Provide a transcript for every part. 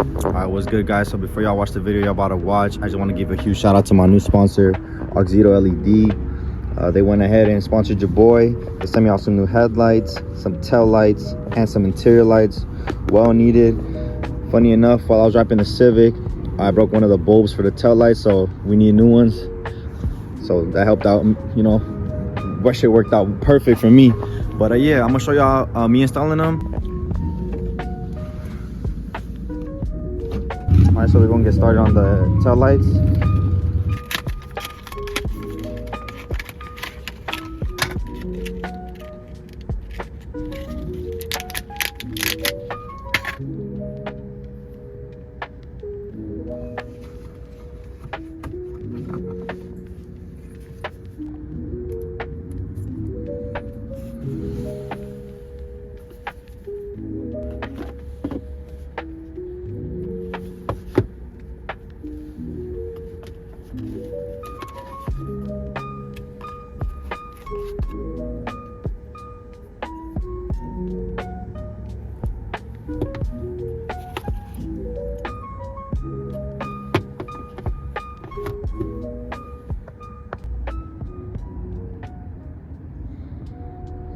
Alright, what's good, guys? So before y'all watch the video y'all about to watch, I just want to give a huge shout out to my new sponsor, Oxydo LED. They went ahead and sponsored your boy. They sent me out some new headlights, some tail lights, and some interior lights. Well needed. Funny enough, while I was wrapping the Civic, I broke one of the bulbs for the tail lights, so we need new ones. So that helped out, you know. That shit worked out perfect for me. But yeah, I'm gonna show y'all me installing them. All right, so we're gonna get started on the tail lights.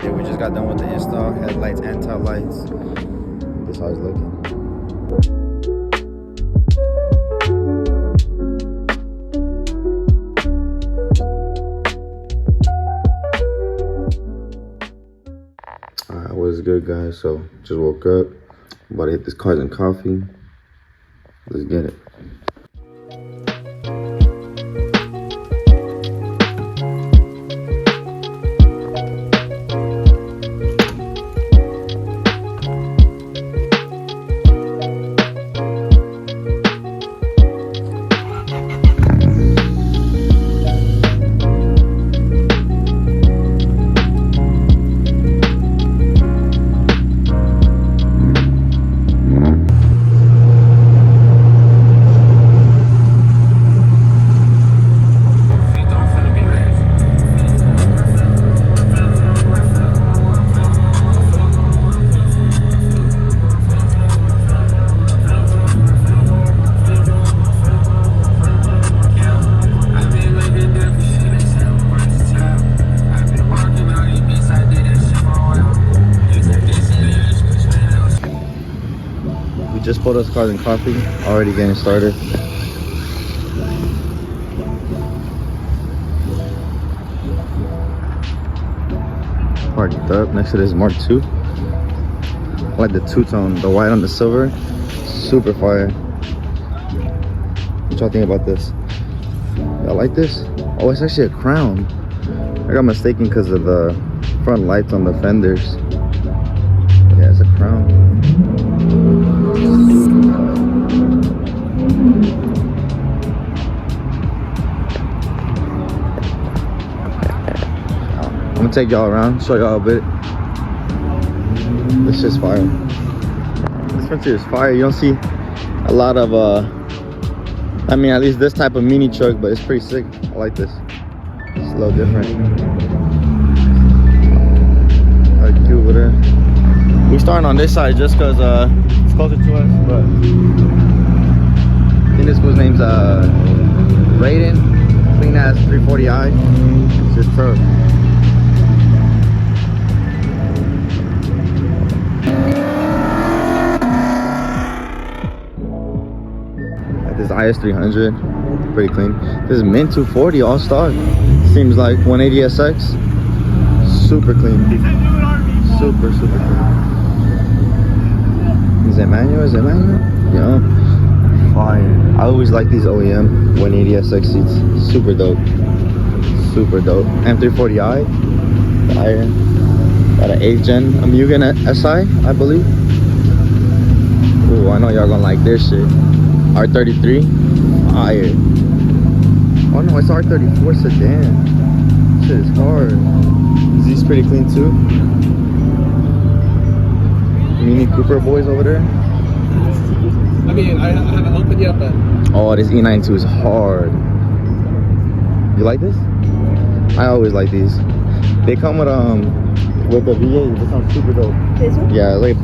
Yeah, we just got done with the install, headlights and tail lights. This is how it's looking. Alright, what's good, guys? So just woke up, about to hit this Cars and Coffee. Let's get it. Just pulled us Cars and Coffee, already getting started. Parked up next to this Mark II. I like the two-tone, the white on the silver, super fire. What y'all think about this? Y'all like this? Oh, it's actually a crown. I got mistaken because of the front lights on the fenders. Yeah, it's a crown. I'm gonna take y'all around, show y'all a bit. This shit's fire. This frontier is fire. You don't see a lot of I mean, at least this type of mini truck, but it's pretty sick. I like this. It's a little different. Like cute with it. We're starting on this side just because it's closer to us, but I think this guy's name's Raiden. Clean ass 340i. It's just pro. This IS300, pretty clean. This is Mint 240 all stock. Seems like 180SX. Super clean. Super clean. Is it manual? Is it manual? Yeah. Fire. I always like these OEM 180SX seats. Super dope. Super dope. M340i. Fire. Got an 8th gen Mugen SI, I believe. Ooh, I know y'all gonna like this shit. R33, fire. Oh no, it's R34 sedan. Shit is hard. These pretty clean too. Mini Cooper boys over there. I mean, I haven't opened yet, but. Oh, this E92 is hard. You like this? I always like these. They come with the V8. This sounds super dope. This one? Yeah, like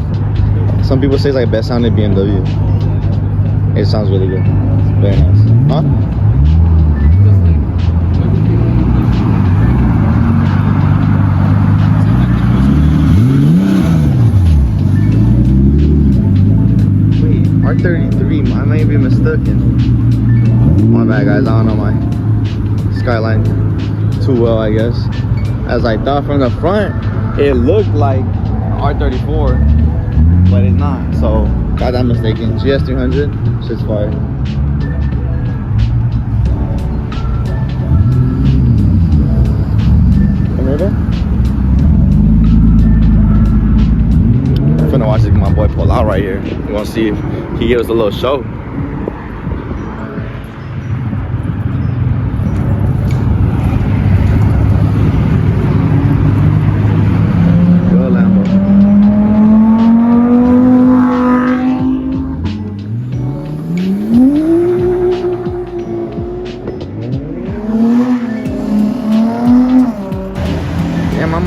some people say it's like best sounding BMW. It sounds really good. It's very nice. Huh? Wait, R33. I may be mistaken. My bad, guys. I don't know my Skyline too well, I guess. As I thought from the front, it looked like R34, but it's not. So got that mistaken. GS300, shit's fire. Come here, there. I'm finna watch my boy pull out right here. We're gonna see if he gives us a little show.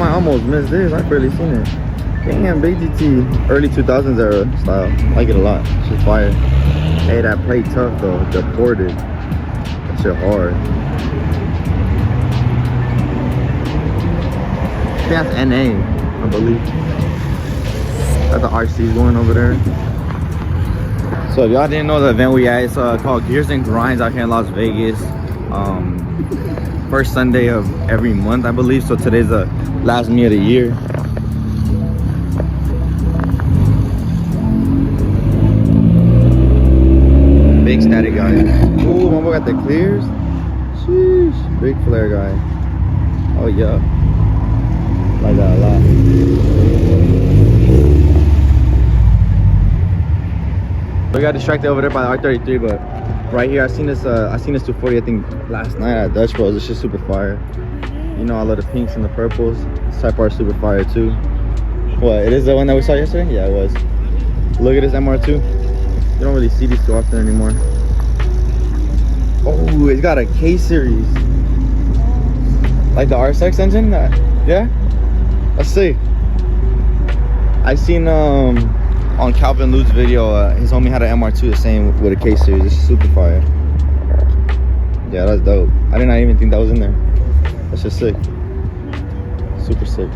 Almost missed this. I barely seen it. Damn, big GT, early 2000s era style. I like it a lot. Shit's fire. Hey, that plate tough though. Deported. That shit hard. I think that's NA, I believe. That's the RC's going over there. So if y'all didn't know the event we at, it's called Gears and Grinds out here in Las Vegas. First Sunday of every month, I believe. So today's the last meet of the year. Big static guy. Ooh, my boy got the clears. Sheesh. Big flare guy. Oh yeah. Like that a lot. We got distracted over there by the R33, but right here I seen this 240 I think last night at Dutch Bros. It's just super fire. You know I love the pinks and the purples. This Type R is super fire too. What, it is the one that we saw yesterday? Yeah, it was. Look at this MR2. You don't really see these too often anymore. Oh, it's got a K series. Like the RSX engine? Yeah? Let's see. I seen on Calvin Lude's video, his homie had an MR2 the same with a K series. It's super fire. Yeah, that's dope. I did not even think that was in there. That's just sick. Super sick.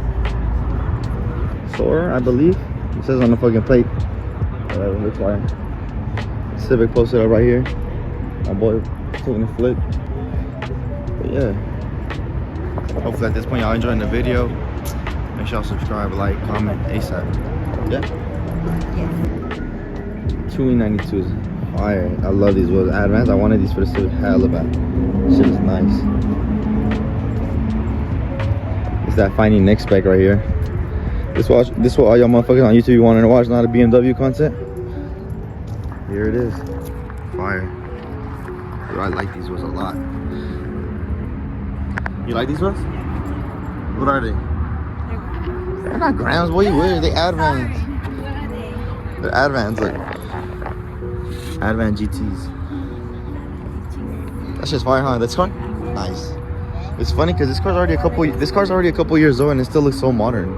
Soarer, I believe. It says on the fucking plate. Whatever, looks fire. Civic posted up right here. My boy taking a flip. But yeah. Hopefully at this point y'all enjoying the video. Make sure y'all subscribe, like, comment, ASAP. Yeah? Yes. 2E92 is fire. I love these wheels. Advanced, I wanted these for the Civic hella bad. Shit is nice. It's that finding next spec right here. This what all y'all motherfuckers on YouTube wanted to watch, not a BMW content. Here it is. Fire. Dude, I like these wheels a lot. You like these wheels? What are they? They're not grams, boy. You weird. They Advance. They're Advance, look. Advance GTs. That's just fire, huh? This car? Nice. It's funny because this car's already a couple years old and it still looks so modern.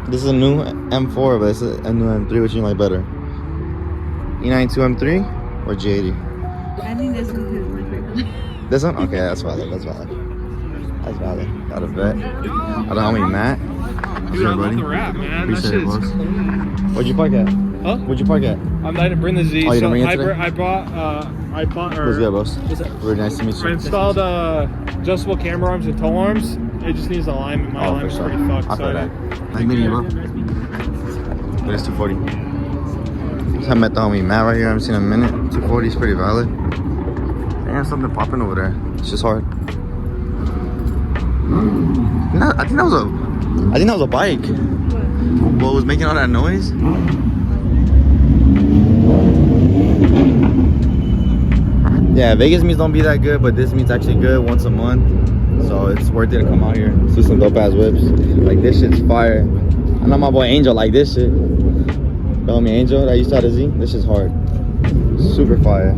This is a new M4, but it's a new M3. Which you like better? E92 M3 or G80? I think this one is my favorite. This one? Okay, that's valid. That's valid. That's valid. Got a bet. I don't know how many Matt. Dude, I love the wrap, man. Appreciate that it, shit is boss. clean. Where'd you park at? Huh? Where'd you park at? I didn't bring the Z. Oh, you so didn't bring it today? I bought What's good, boss? Very nice to meet I you. installed adjustable camera arms and tow arms. It just needs alignment. My alignment's pretty fucked. I feel that. Nice meeting you, bro. It is 240. I met the homie Matt right here. I haven't seen him in a minute. 240 is pretty valid. Damn, something popping over there. It's just hard. No, I think that was a bike. What was making all that noise? Yeah, Vegas meets don't be that good, but this meet's actually good once a month. So it's worth it to come out here. See some dope ass whips. Like this shit's fire. I know my boy Angel like this shit. The homie Angel that used to have a Z. This shit's hard. Super fire.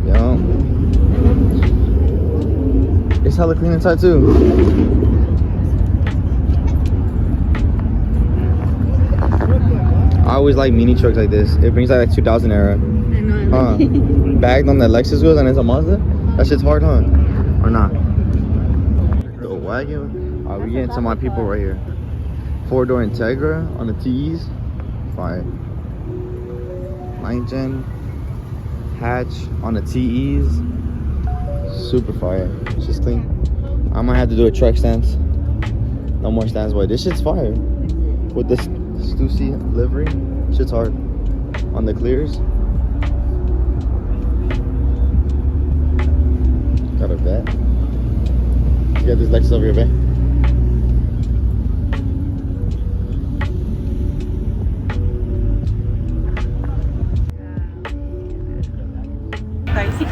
Yo. It's hella clean inside too. I I always like mini trucks like this. It brings like 2000 era. I know. Bagged on the Lexus wheels and it's a Mazda. That shit's hard, huh? Or not? The wagon. Alright, we getting to my people right here. 4-door Integra on the TEs. Fire. 9th gen hatch on the TEs. Super fire. It's just clean. I might have to do a truck stance. No more stands, boy. This shit's fire. With this Stussy livery, shit's hard. On the clears. Got a vet. You got this Lexus over here, babe.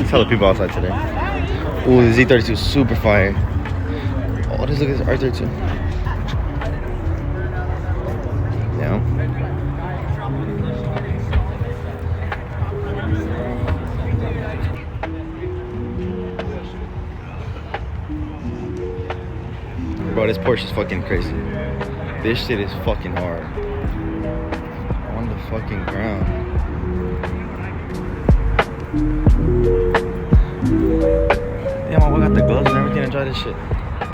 Tell the people outside today. Ooh, the Z32 is super fire. Oh, just look at this R32. Yeah. Bro, this Porsche is fucking crazy. This shit is fucking hard. On the fucking ground. Yeah, my boy got the gloves and everything to try this shit.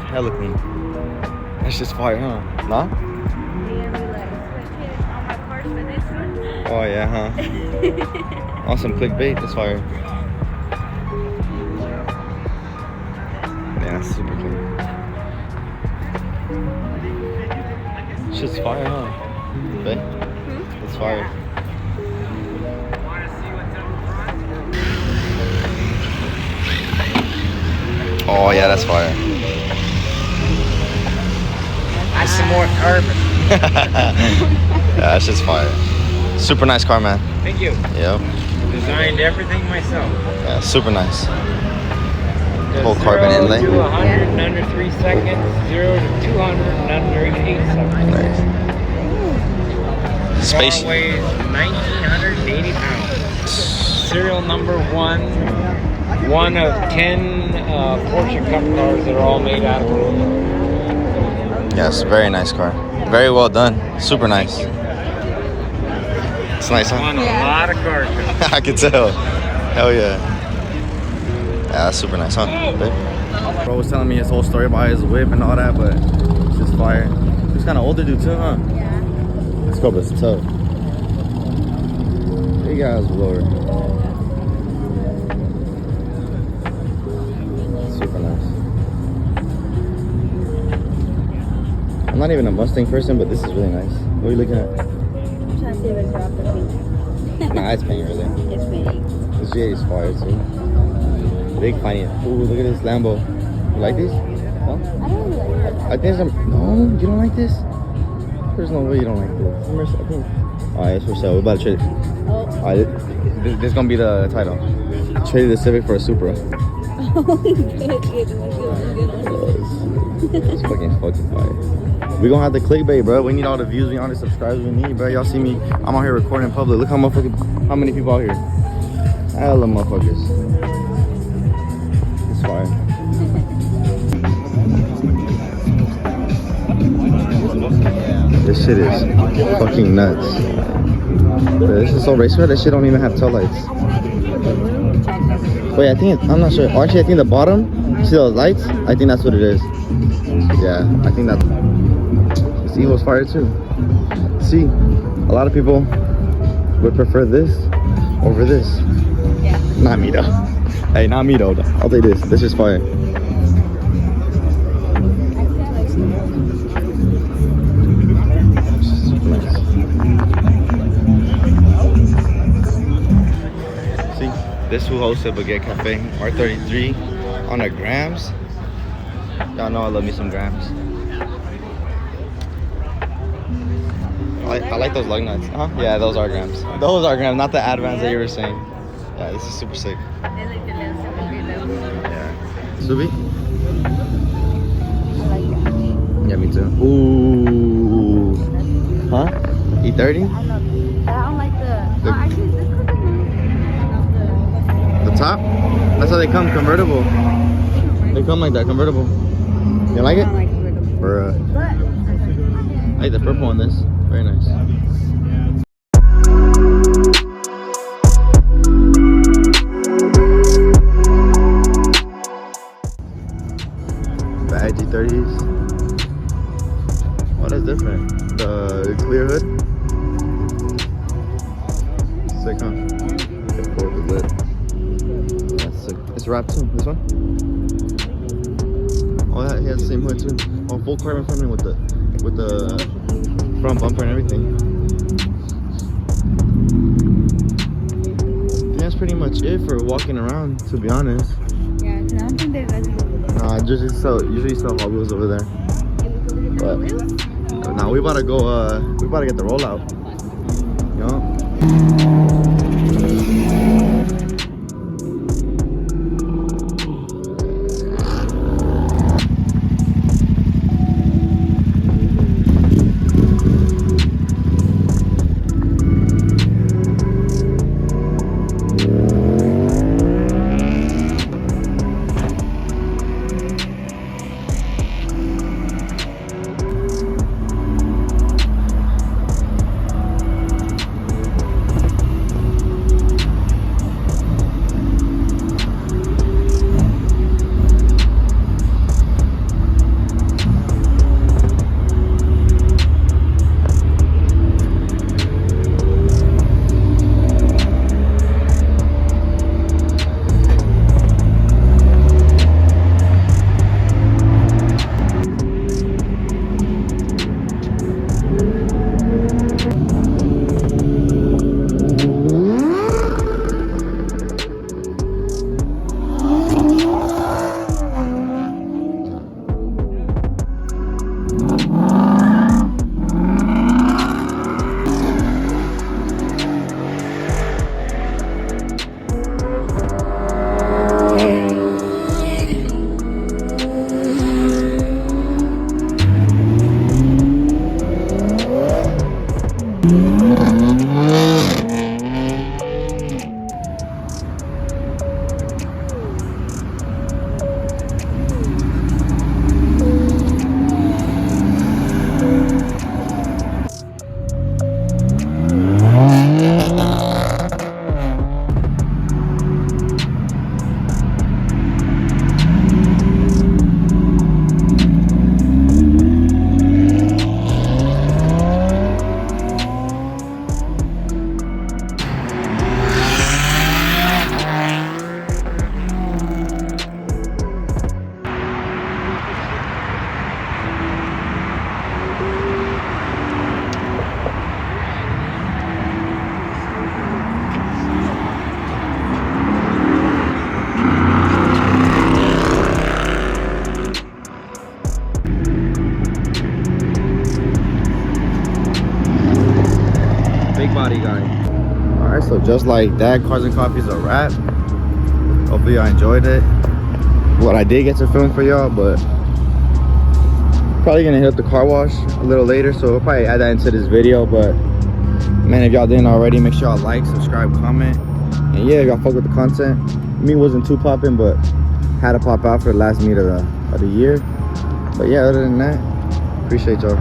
Hella clean. That's just fire, huh? Nah? Oh yeah, huh? Awesome clickbait, that's fire. Yeah, that's super clean. Shit's fire, huh? Babe? It's fire. Oh yeah, that's fire. That's some more carbon. Yeah, that's just fire. Super nice car, man. Thank you. Yep. Designed everything myself. Yeah, super nice. Does Whole carbon 0 inlay. to 100 in under 3 seconds. 0 to 200 in under 8 seconds. Nice. Space. Car weighs 1,980 pounds. Serial number 1 of 10 Porsche Cup cars that are all made out of aluminum. Yes, very nice car. Very well done. Super nice. It's nice, huh? On a lot of car shows. I can tell. Hell yeah. Yeah, that's super nice, huh? Babe? Bro was telling me his whole story about his whip and all that, but it's just fire. He's kind of older dude too, huh? Yeah. This car was tough. Big ass blower. Super nice. I'm not even a Mustang person, but this is really nice. What are you looking at? I'm trying to see if it's off the pink. Nah, it's paint really. It's pink. This J is fire too. Big funny. Ooh, look at this Lambo. You like these? No? I don't really like that. I think some. No, you don't like this? There's no way you don't like this. I think. Alright, it's for sale. We're about to trade it. Oh. Alright, this is gonna be the title. Traded the Civic for a Supra. It's fucking fire. We gonna have the clickbait, bro. We need all the views, we need all the subscribers we need, bro. Y'all see me? I'm out here recording in public. Look how many people out here. Hella motherfuckers. It's fire. This shit is fucking nuts. Bro, this is so racist. That shit don't even have tail lights. Wait, I'm not sure. Actually, I think the bottom, see those lights? I think that's what it is. Yeah, I think that's. This Evo's fire too. See, a lot of people would prefer this over this. Yeah. Not me though. Hey, not me though. I'll take this. This is fire. Nice. See, this who hosted Baguette Cafe, R33 on the grams. Y'all know I love me some grams. I like those lug nuts. Huh? Yeah, those are grams. Those are grams, not the Advans that you were saying. Yeah, this is super sick. I like the little Civic. Yeah. Subi? I like that. Yeah, me too. Ooh. Huh? E30? I love it. I don't like the. Oh, actually, this one is The top? That's how they come, convertible. They come like that, convertible. You like I it? don't like convertible. Bruh. But I like the purple on this. Very nice. Sick, huh? Okay, forward the lid. That's sick. It's wrapped too. This one? Oh, that he has the same hood too. Oh, full carbon front end with the front bumper and everything. I think that's pretty much it for walking around, to be honest. Yeah, I don't think there's nothing. Nah, usually sell Hot Wheels over there. But now we about to go. We about to get the rollout. You know. Body guy. All right, so just like that, Cars and Coffee is a wrap. Hopefully y'all enjoyed it. What I did get to film for y'all, but probably gonna hit up the car wash a little later, so we'll probably add that into this video. But man, if y'all didn't already, make sure y'all like, subscribe, comment, and yeah, if y'all fuck with the content. Me wasn't too popping, but had to pop out for the last meet of the year. But yeah, other than that, appreciate y'all.